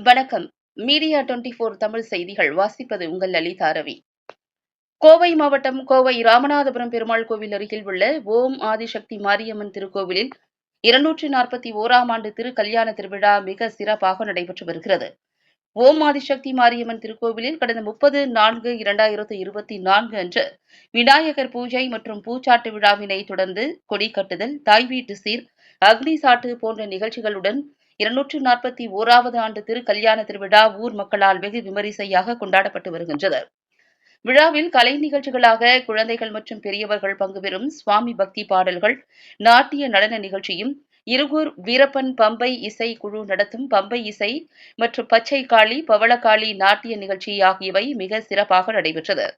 வணக்கம். மீடியா 24 தமிழ் செய்திகள் வாசிப்பது உங்கள் லலிதா ரவி. கோவை மாவட்டம் கோவை ராமநாதபுரம் பெருமாள் கோவில் அருகில் உள்ள ஓம் ஆதிசக்தி மாரியம்மன் திருக்கோவிலில் 241ஆம் ஆண்டு திருக்கல்யாண திருவிழா மிக சிறப்பாக நடைபெற்று வருகிறது. ஓம் ஆதிசக்தி மாரியம்மன் திருக்கோவிலில் கடந்த 30/4/2024 அன்று விநாயகர் பூஜை மற்றும் பூச்சாட்டு விழாவினை தொடர்ந்து கொடி கட்டுதல், தாய் வீட்டு சீர், அக்னி சாட்டு போன்ற நிகழ்ச்சிகளுடன் 241வது ஆண்டு திருக்கல்யாண திருவிழா ஊர் மக்களால் வெகு விமரிசையாக கொண்டாடப்பட்டு வருகின்றது. விழாவில் கலை நிகழ்ச்சிகளாக குழந்தைகள் மற்றும் பெரியவர்கள் பங்குபெறும் சுவாமி பக்தி பாடல்கள், நாட்டிய நடன நிகழ்ச்சியும், இருகூர் வீரப்பன் பம்பை இசை குழு நடத்தும் பம்பை இசை மற்றும் பச்சை காளி, பவளக்காளி நாட்டிய நிகழ்ச்சி ஆகியவை மிக சிறப்பாக நடைபெற்றது.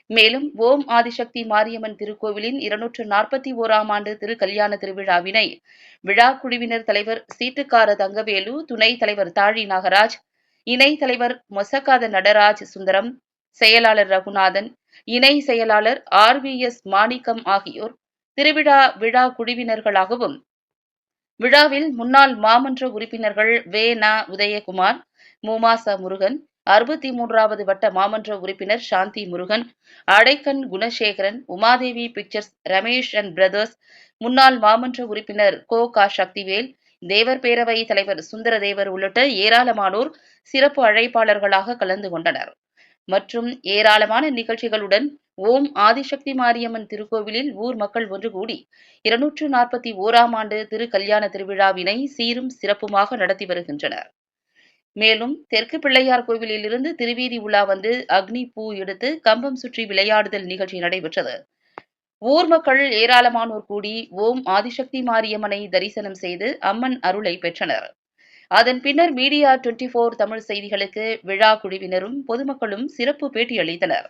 மேலும் ஓம் ஆதிசக்தி மாரியம்மன் திருக்கோவிலின் 241ஆம் ஆண்டு திருக்கல்யாண திருவிழாவினை விழா குழுவினர் தலைவர் சீட்டுக்கார தங்கவேலு, துணைத் தலைவர் தாழி நாகராஜ், இணை தலைவர் மொசக்காத நடராஜ் சுந்தரம், செயலாளர் ரகுநாதன், இணை செயலாளர் RVS மாணிக்கம் ஆகியோர் திருவிழா விழா குழுவினர்களாகவும், விழாவில் முன்னாள் மாமன்ற உறுப்பினர்கள் வே.ந. உதயகுமார், முமாச முருகன், 63வது வட்ட மாமன்ற உறுப்பினர் Shanthi Murugan, Adaikkan Gunasekaran, Umadevi pictures Ramesh and brothers முன்னாள் மாமன்ற உறுப்பினர் கோ. சக்திவேல், தேவர் பேரவை தலைவர் சுந்தரதேவர் உள்ளிட்ட ஏராளமானோர் சிறப்பு அழைப்பாளர்களாக கலந்து கொண்டனர். மற்றும் ஏராளமான நிகழ்ச்சிகளுடன் ஓம் ஆதிசக்தி மாரியம்மன் திருக்கோவிலில் ஊர் மக்கள் ஒன்று கூடி 241ஆம் ஆண்டு திருக்கல்யாண திருவிழாவினை சீரும் சிறப்புமாக நடத்தி வருகின்றனர். மேலும் தெற்கு பிள்ளையார் கோவிலிலிருந்து திருவீதி உலா வந்து அக்னி பூ எடுத்து கம்பம் சுற்றி விளையாடுதல் நிகழ்ச்சி நடைபெற்றது. ஊர் மக்கள் ஏராளமானோர் கூடி ஓம் ஆதிசக்தி மாரியம்மனை தரிசனம் செய்து அம்மன் அருளை பெற்றனர். அதன் பின்னர் மீடியா 24 தமிழ் செய்திகளுக்கு விழா குழுவினரும் பொதுமக்களும் சிறப்பு பேட்டியளித்தனர்.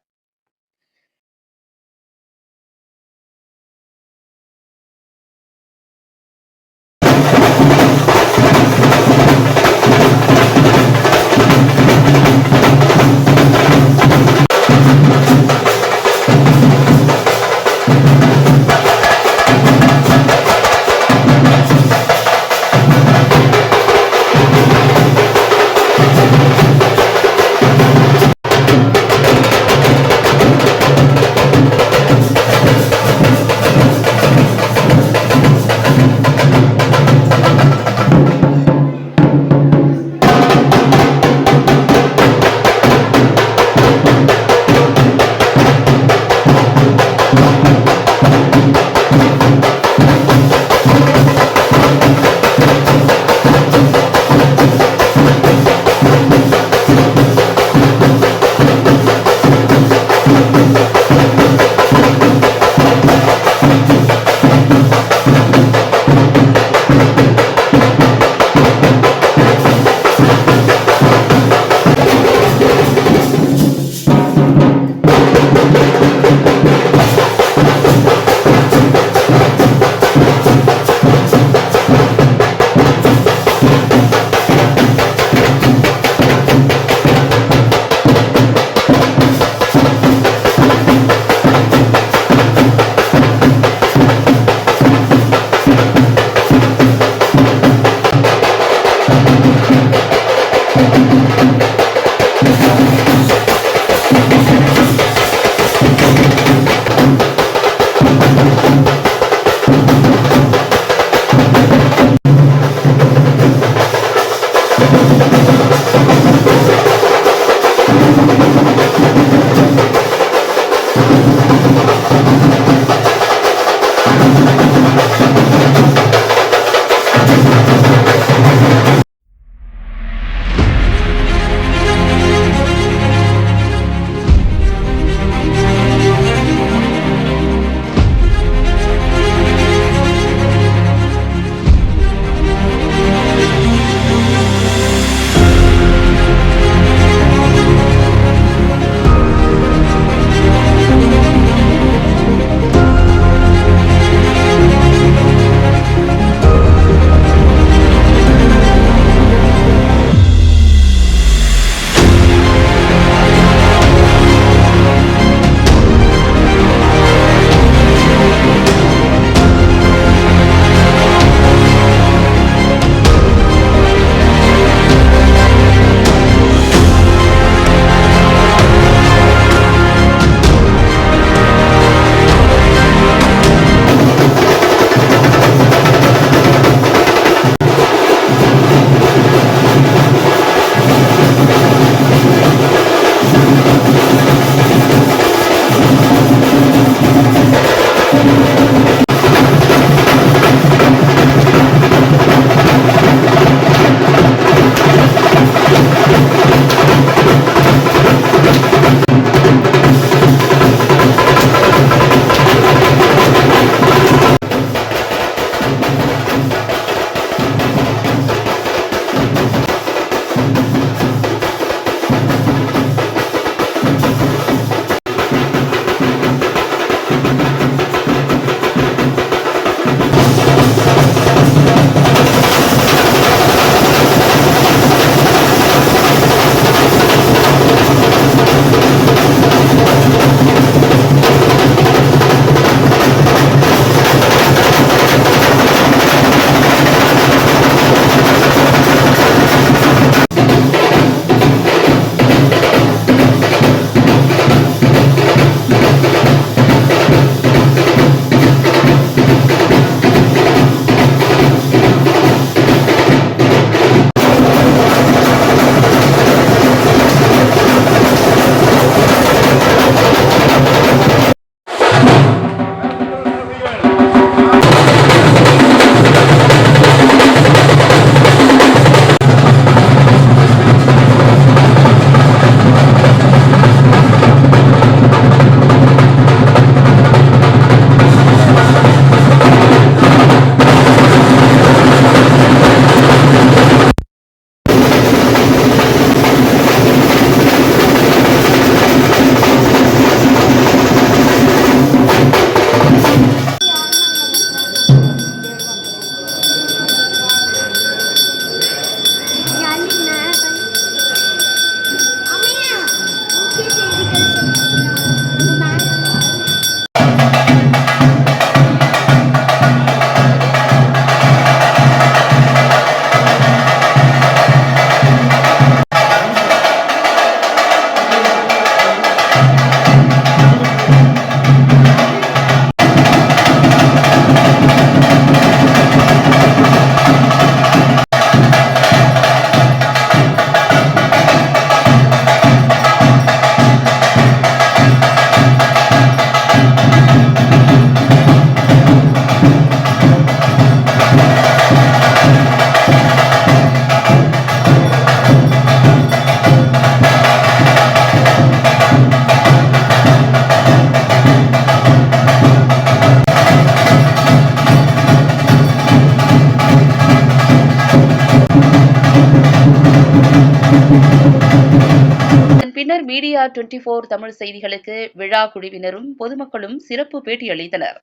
பின்னர் மீடியா 24 தமிழ் செய்திகளுக்கு விழா குழுவினரும் பொதுமக்களும் சிறப்பு பேட்டியளித்தனர்.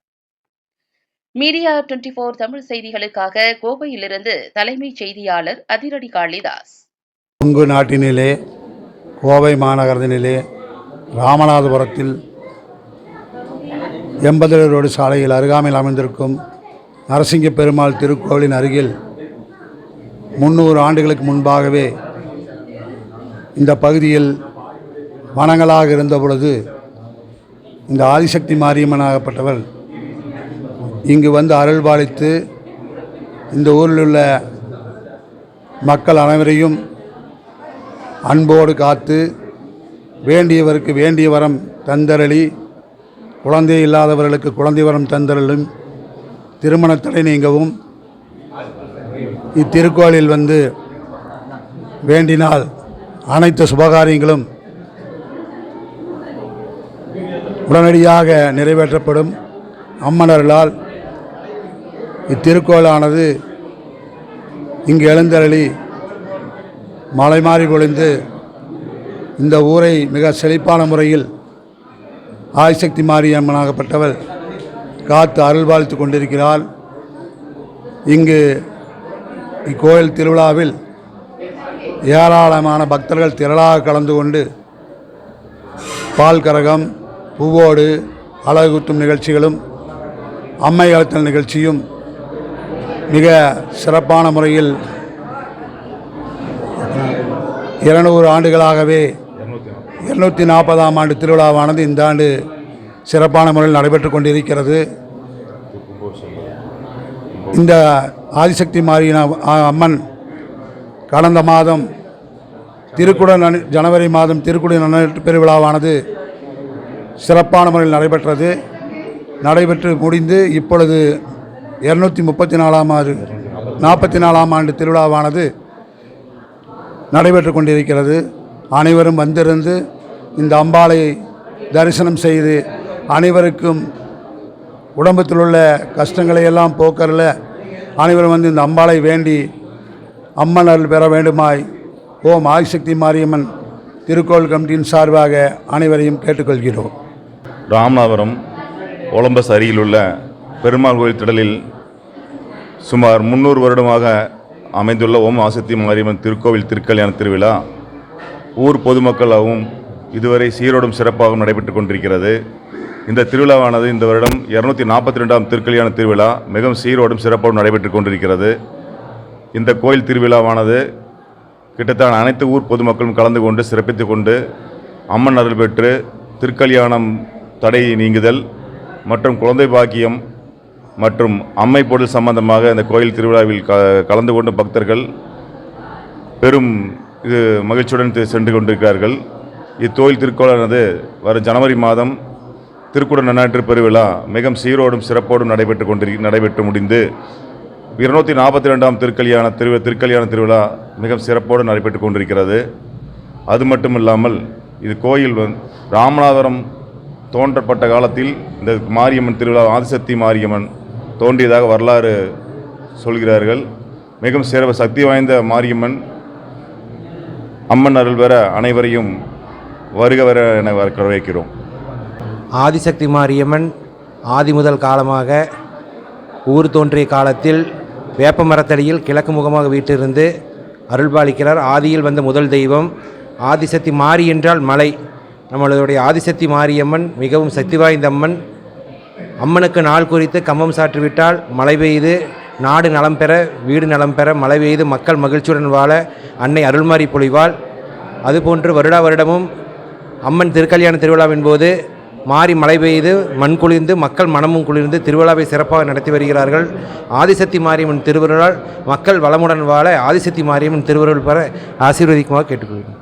மீடியா 24 தமிழ் செய்திகளுக்காக கோவையிலிருந்து தலைமைச் செய்தியாளர் அதிரடி காளிதாஸ். கொங்கு நாட்டினிலே கோவை மாநகரத்தினிலே ராமநாதபுரத்தில் 80 ரோடு சாலையில் அருகாமையில் அமைந்திருக்கும் நரசிங்க பெருமாள் திருக்கோவிலின் அருகில் 300 ஆண்டுகளுக்கு முன்பாகவே இந்த பகுதியில் வனங்களாக இருந்த பொழுது இந்த ஆதிசக்தி மாரியம்மனாகப்பட்டவள் இங்கு வந்து அருள்பாலித்து இந்த ஊரில் உள்ள மக்கள் அனைவரையும் அன்போடு காத்து வேண்டியவருக்கு வேண்டிய வரம் தந்தரளி, குழந்தை இல்லாதவர்களுக்கு குழந்தை வரம் தந்தரலும், திருமணத்தடை நீங்கவும் இத்திருக்கோயிலில் வந்து வேண்டினால் அனைத்து சுபகாரியங்களும் உடனடியாக நிறைவேற்றப்படும். அம்மனர்களால் இத்திருக்கோயிலானது இங்கு எழுந்தருளி மலை மாறி பொழிந்து இந்த ஊரை மிக செழிப்பான முறையில் ஆதிசக்தி மாரியம்மனாகப்பட்டவள் காத்து அருள்பாலித்து கொண்டிருக்கிறாள். இங்கு இக்கோயில் திருவிழாவில் ஏராளமான பக்தர்கள் திரளாக கலந்து கொண்டு பால் கரகம், பூவோடு அழகு குத்தும் நிகழ்ச்சிகளும் அம்மை அழுத்தல் நிகழ்ச்சியும் மிக சிறப்பான முறையில் 200 ஆண்டுகளாகவே 240ஆம் ஆண்டு திருவிழாவானது இந்த ஆண்டு சிறப்பான முறையில் நடைபெற்று கொண்டிருக்கிறது. இந்த ஆதிசக்தி மாரியின் அம்மன் கடந்த மாதம் ஜனவரி மாதம் திருக்குட பெருவிழாவானது சிறப்பான முறையில் நடைபெற்று முடிந்து இப்பொழுது 234ஆம் ஆண்டு திருவிழாவானது நடைபெற்று கொண்டிருக்கிறது. அனைவரும் வந்திருந்து இந்த அம்பாளை தரிசனம் செய்து அனைவருக்கும் உடம்பத்தில் உள்ள கஷ்டங்களை எல்லாம் போக்கறல அனைவரும் வந்து இந்த அம்பாளை வேண்டி அம்மன் அருள் பெற வேண்டுமாய் ஓம் ஆதிசக்தி மாரியம்மன் திருக்கோவில் கமிட்டியின் சார்பாக அனைவரையும் கேட்டுக்கொள்கிறோம். ராமநாதபுரம் ஒலம்பஸ் அருகிலுள்ள பெருமாள் கோயில் திடலில் சுமார் 300 வருடமாக அமைந்துள்ள ஓம் ஆதிசக்தி மாரியம்மன் திருக்கோவில் திருக்கல்யாண திருவிழா ஊர் பொதுமக்களாகவும் இதுவரை சீரோடும் சிறப்பாகவும் நடைபெற்று கொண்டிருக்கிறது. இந்த திருவிழாவானது இந்த வருடம் 242ஆம் திருக்கல்யாண திருவிழா மிகவும் சீரோடும் சிறப்பாகவும் நடைபெற்று கொண்டிருக்கிறது. இந்த கோயில் திருவிழாவானது கிட்டத்தட்ட அனைத்து ஊர் பொதுமக்களும் கலந்து கொண்டு சிறப்பித்து கொண்டு அம்மன் அருள் பெற்று திருக்கல்யாணம் தடை நீங்குதல் மற்றும் குழந்தை பாக்கியம் மற்றும் அம்மை பொருள் சம்பந்தமாக இந்த கோயில் திருவிழாவில் கலந்து கொண்டு பக்தர்கள் பெரும் மகிழ்ச்சியுடன் சென்று கொண்டிருக்கிறார்கள். இத்தோயில் திருக்கோயிலானது வரும் ஜனவரி மாதம் திருக்குட நன்னாற்று பெருவிழா மிகவும் சீரோடும் சிறப்போடும் நடைபெற்று முடிந்து 242ஆம் திருக்கல்யாண திருவிழா மிக சிறப்போடு நடைபெற்று கொண்டிருக்கிறது. அது மட்டும் இல்லாமல் இது கோயில் ராமநாதபுரம் தோன்றப்பட்ட காலத்தில் இந்த மாரியம்மன் திருவிழா ஆதிசக்தி மாரியம்மன் தோன்றியதாக வரலாறு சொல்கிறார்கள். மிகவும் சிறப்பு சக்தி வாய்ந்த மாரியம்மன் அம்மன் அருள் பெற அனைவரையும் வருக வர என வரவேற்கிறோம். ஆதிசக்தி மாரியம்மன் ஆதி முதல் காலமாக ஊர் தோன்றிய காலத்தில் வேப்ப மரத்தடியில் கிழக்கு முகமாக வீட்டிலிருந்து அருள்பாலிக்கிறார். ஆதியில் வந்த முதல் தெய்வம் ஆதிசக்தி மாரி என்றால் மலை. நம்மளுடைய ஆதிசக்தி மாரியம்மன் மிகவும் சக்தி வாய்ந்த அம்மன். அம்மனுக்கு நாள் குறித்து கம்பம் சாற்றிவிட்டால் மழை பெய்து நாடு நலம் பெற, வீடு நலம் பெற, மழை பெய்து மக்கள் மகிழ்ச்சியுடன் வாழ அன்னை அருள்மாரி பொழிவாள். அதுபோன்று வருடமும் அம்மன் திருக்கல்யாண திருவிழாவின் போது மாறி மழை பெய்து மண் குளிர்ந்து மக்கள் மனமும் குளிர்ந்து திருவிழாவை சிறப்பாக நடத்தி வருகிறார்கள். ஆதிசக்தி மாரியம்மன் திருவிழால் மக்கள் வளமுடன் வாழ ஆதிசக்தி மாரியம்மன் திருவிழா பெற ஆசீர்வதிக்குமாறு கேட்டுக்கொள்கிறேன்.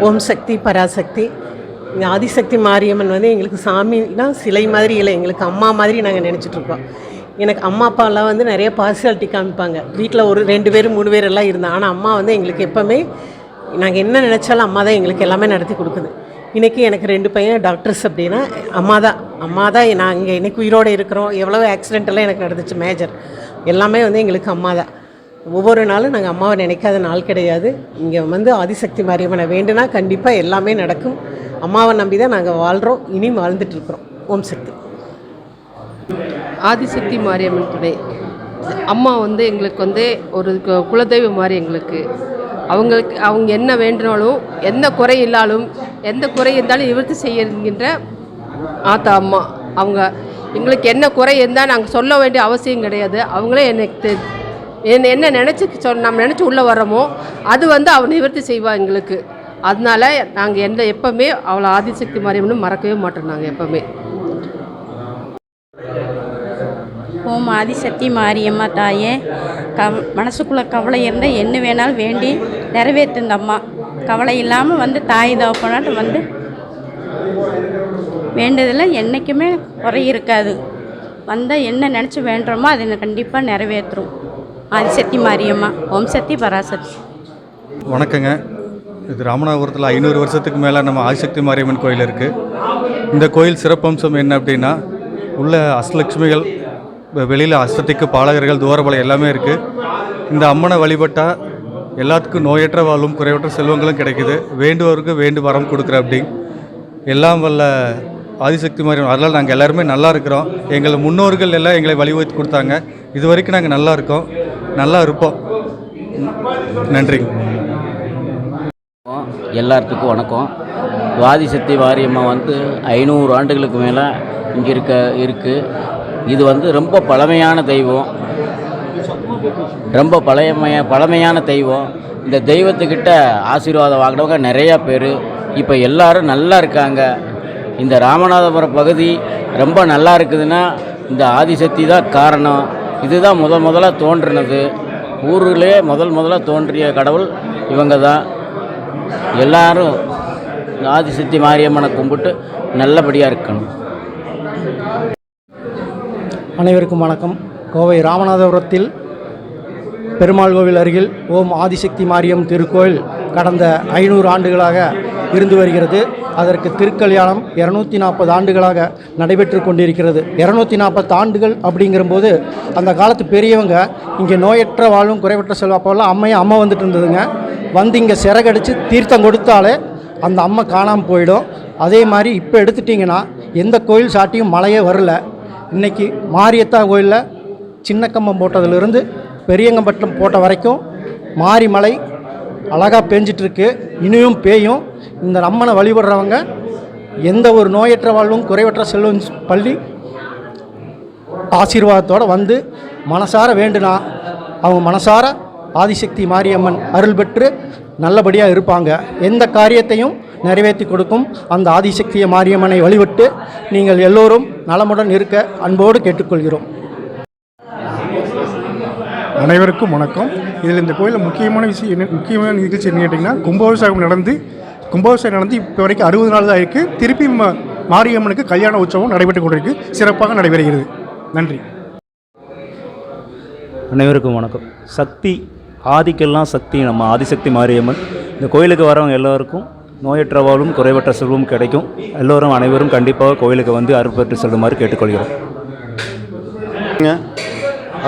ஓம் சக்தி பராசக்தி. இந்த ஆதிசக்தி மாரியம்மன் வந்து எங்களுக்கு சாமினா சிலை மாதிரி இல்லை, எங்களுக்கு அம்மா மாதிரி நாங்கள் நினச்சிட்ருக்கோம். எனக்கு அம்மா அப்பாலாம் வந்து நிறைய பார்சியாலிட்டி காமிப்பாங்க. வீட்டில் ஒரு 2 பேர் 3 பேர் எல்லாம் இருந்தாங்க. ஆனால் அம்மா வந்து எங்களுக்கு எப்போவுமே நாங்கள் என்ன நினச்சாலும் அம்மா தான் எங்களுக்கு எல்லாமே நடத்தி கொடுக்குது. இன்றைக்கி எனக்கு 2 பையன் டாக்டர்ஸ் அப்படின்னா அம்மா தான் நான் இங்கே இன்றைக்கி உயிரோடு இருக்கிறோம். எவ்வளோ ஆக்சிடென்ட்டெல்லாம் எனக்கு நடந்துச்சு மேஜர், எல்லாமே வந்து எங்களுக்கு அம்மா தான். ஒவ்வொரு நாளும் நாங்கள் அம்மாவை நினைக்காத நாள் கிடையாது. இங்கே வந்து ஆதிசக்தி மாரியம்மனை வேண்டுனா கண்டிப்பாக எல்லாமே நடக்கும். அம்மாவை நம்பி தான் நாங்கள் வாழ்கிறோம், இனியும் வாழ்ந்துட்டுருக்குறோம். ஓம் சக்தி. ஆதிசக்தி மாரியம்மன் துணை அம்மா வந்து எங்களுக்கு வந்து ஒரு குலதெய்வம் மாதிரி எங்களுக்கு. அவங்க என்ன வேண்டினாலும், எந்த குறை இல்லாலும், எந்த குறை இருந்தாலும் நிவர்த்தி செய்கின்ற ஆத்தா அம்மா. அவங்க எங்களுக்கு என்ன குறை இருந்தால் நாங்கள் சொல்ல வேண்டிய அவசியம் கிடையாது. அவங்களே என்ன நினச்சி நம்ம நினச்சி உள்ளே வரோமோ அது வந்து அவள் நிவர்த்தி செய்வாள் எங்களுக்கு. அதனால நாங்கள் எப்போவுமே அவளை ஆதிசக்தி மாரியம்மன் மறக்கவே மாட்டோம். நாங்கள் எப்போவுமே ஓம் ஆதிசக்தி மாரியம்மா தாயே, மனசுக்குள்ளே கவலை இருந்தால் என்ன வேணாலும் வேண்டி நிறைவேற்றுந்த அம்மா. கவலை இல்லாமல் வந்து தாய் தகப்பனாட்டு வந்து வேண்டதில் என்றைக்குமே குறை இருக்காது. வந்தால் என்ன நினச்சி வேண்டுறோமோ அதை கண்டிப்பாக நிறைவேற்றும் ஆதிசக்தி மாரியம்மா. ஓம் சக்தி பராசக்தி. வணக்கங்க. இது ராமநாதபுரத்தில் 500 வருஷத்துக்கு மேலே நம்ம ஆதிசக்தி மாரியம்மன் கோயில் இருக்குது. இந்த கோயில் சிறப்பம்சம் என்ன அப்படின்னா, உள்ள அஷ்டலட்சுமிகள், வெளியில் அஷ்டதிக்கு பாலகர்கள், தூரபலம் எல்லாமே இருக்குது. இந்த அம்மனை வழிபட்டால் எல்லாத்துக்கும் நோயற்ற வாழும் குறைவற்ற செல்வங்களும் கிடைக்குது. வேண்டுவருக்கு வேண்டு வரம் கொடுக்குற அப்படி எல்லாம் வல்ல ஆதிசக்தி மாரியம்மன். அதனால் நாங்கள் எல்லாருமே நல்லா இருக்கிறோம். எங்கள் முன்னோர்கள் எல்லாம் எங்களை வழிவகுத்து கொடுத்தாங்க. இது வரைக்கும் நாங்கள் நல்லா இருக்கோம், நல்லா இருப்போம். நன்றி. எல்லாத்துக்கும் வணக்கம். ஆதிசக்தி மாரியம்மா வந்து 500 ஆண்டுகளுக்கு மேலே இங்கே இருக்குது. இது வந்து ரொம்ப பழமையான தெய்வம், ரொம்ப பழமையான தெய்வம். இந்த தெய்வத்துக்கிட்ட ஆசீர்வாதம் வாங்கினவங்க நிறையா பேர். இப்போ எல்லாரும் நல்லா இருக்காங்க. இந்த ராமநாதபுரம் பகுதி ரொம்ப நல்லா இருக்குதுன்னா இந்த ஆதிசக்தி தான் காரணம். இதுதான் முதல்ல தோன்றினது. ஊரிலே முதல்ல தோன்றிய கடவுள் இவங்க தான். எல்லாரும் ஆதிசக்தி மாரியம்மனை கும்பிட்டு நல்லபடியாக இருக்கணும். அனைவருக்கும் வணக்கம். கோவை ராமநாதபுரத்தில் பெருமாள் கோவில் அருகில் ஓம் ஆதிசக்தி மாரியம் திருக்கோயில் கடந்த 500 ஆண்டுகளாக இருந்து வருகிறது. அதற்கு திருக்கல்யாணம் 240 ஆண்டுகளாக நடைபெற்று கொண்டிருக்கிறது. 240 ஆண்டுகள் அப்படிங்கிறபோது அந்த காலத்து பெரியவங்க இங்கே நோயற்ற வாழும் குறைவற்ற செல்வம், அப்போல்லாம் அம்மா வந்துட்டு இருந்ததுங்க. வந்து இங்கே சிறகடிச்சு தீர்த்தம் கொடுத்தாலே அந்த அம்மா காணாமல் போயிடும். அதே மாதிரி இப்போ எடுத்துட்டிங்கன்னா எந்த கோயில் சாட்டியும் மழையே வரல. இன்றைக்கி மாரியத்தா கோயிலில் சின்ன கம்பம் போட்டதிலிருந்து பெரியங்கம்பட்டம் போட்ட வரைக்கும் மாரி மலை அழகாக பெஞ்சிட்ருக்கு, இனியும் பேயும். இந்த அம்மனை வழிபடுறவங்க எந்த ஒரு நோயற்ற வாழ்வும் குறைவற்ற செல்வம் பள்ளி ஆசீர்வாதத்தோடு வந்து மனசார வேண்டுனா அவங்க மனசார ஆதிசக்தி மாரியம்மன் அருள் பெற்று நல்லபடியாக இருப்பாங்க. எந்த காரியத்தையும் நிறைவேற்றி கொடுக்கும் அந்த ஆதிசக்திய மாரியம்மனை வழிபட்டு நீங்கள் எல்லோரும் நலமுடன் இருக்க அன்போடு கேட்டுக்கொள்கிறோம். அனைவருக்கும் வணக்கம். இதில் இந்த கோயிலில் முக்கியமான நிகழ்ச்சி என்ன கேட்டிங்கன்னா, கும்பாபிஷேகம் நடந்து இப்போ வரைக்கும் 60 நாள் தான் இருக்குது. திருப்பி மாரியம்மனுக்கு கல்யாண உற்சவம் நடைபெற்று கொண்டிருக்கு, சிறப்பாக நடைபெறுகிறது. நன்றி. அனைவருக்கும் வணக்கம். சக்தி ஆதிக்கெல்லாம் சக்தி நம்ம ஆதிசக்தி மாரியம்மன். இந்த கோயிலுக்கு வரவங்க எல்லோருக்கும் நோயற்ற வாழும் குறைவற்ற செல்வம் கிடைக்கும். எல்லோரும் அனைவரும் கண்டிப்பாக கோயிலுக்கு வந்து அருள் பெற்று செல்லுமாறு கேட்டுக்கொள்கிறோம்.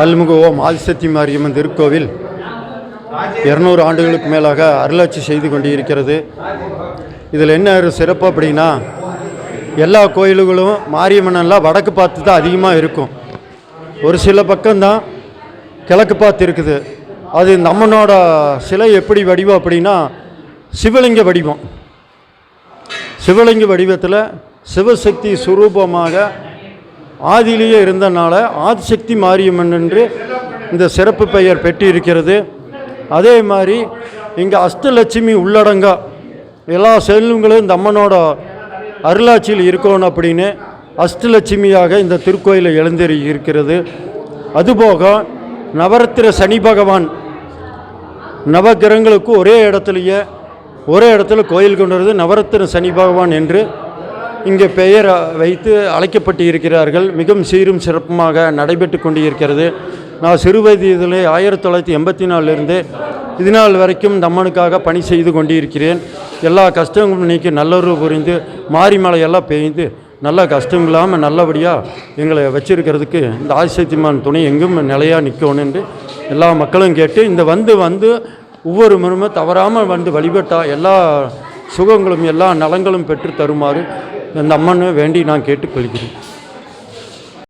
அருள்மிகு ஓம் ஆதிசக்தி மாரியம்மன் திருக்கோவில் 200 ஆண்டுகளுக்கு மேலாக அருளாட்சி செய்து கொண்டிருக்கிறது. இதில் என்ன ஒரு சிறப்பு அப்படின்னா, எல்லா கோயில்களும் மாரியம்மனெல்லாம் வடக்கு பார்த்து தான் அதிகமாக இருக்கும். ஒரு சில பக்கம்தான் கிழக்கு பார்த்து இருக்குது. அது இந்த அம்மனோட சிலை எப்படி வடிவம் அப்படின்னா சிவலிங்க வடிவம். சிவலிங்க வடிவத்தில் சிவசக்தி சுரூபமாக ஆதியிலேயே இருந்தனால ஆதிசக்தி மாரியம்மன் என்று இந்த சிறப்பு பெயர் பெற்றிருக்கிறது. அதே மாதிரி இங்கே அஷ்டலட்சுமி உள்ளடங்கா எல்லா செல்வங்களும் இந்த அம்மனோட அருளாட்சியில் இருக்கணும் அப்படின்னு அஷ்டலட்சுமியாக இந்த திருக்கோயிலை எழுந்தேறி இருக்கிறது. அதுபோக நவராத்திர சனி பகவான் நவகிரகங்களுக்கு ஒரே இடத்துல கோயில் கொண்டு வருது நவரத்தின சனி பகவான் என்று இங்கே பெயர் வைத்து அழைக்கப்பட்டு இருக்கிறார்கள். மிகவும் சீரும் சிறப்புமாக நடைபெற்று கொண்டு இருக்கிறது. நான் சிறுவயதிலே 1984 இது நாள் வரைக்கும் இந்த அம்மனுக்காக பணி செய்து கொண்டிருக்கிறேன். எல்லா கஷ்டங்களும் நீக்கி நல்லுறவு புரிந்து மாரிமலையெல்லாம் பெய்து நல்லா கஷ்டம் இல்லாமல் நல்லபடியாக எங்களை வச்சிருக்கிறதுக்கு இந்த ஆதிசக்திமான் துணை எங்கும் நிலையாக நிற்கணும் என்று எல்லா மக்களும் கேட்டு இந்த வந்து ஒவ்வொரு முறையும் தவறாமல் வந்து வழிபட்டால் எல்லா சுகங்களும் எல்லா நலங்களும் பெற்று தருமாறு இந்த அம்மனை வேண்டி நான் கேட்டுக்கொள்கிறேன்.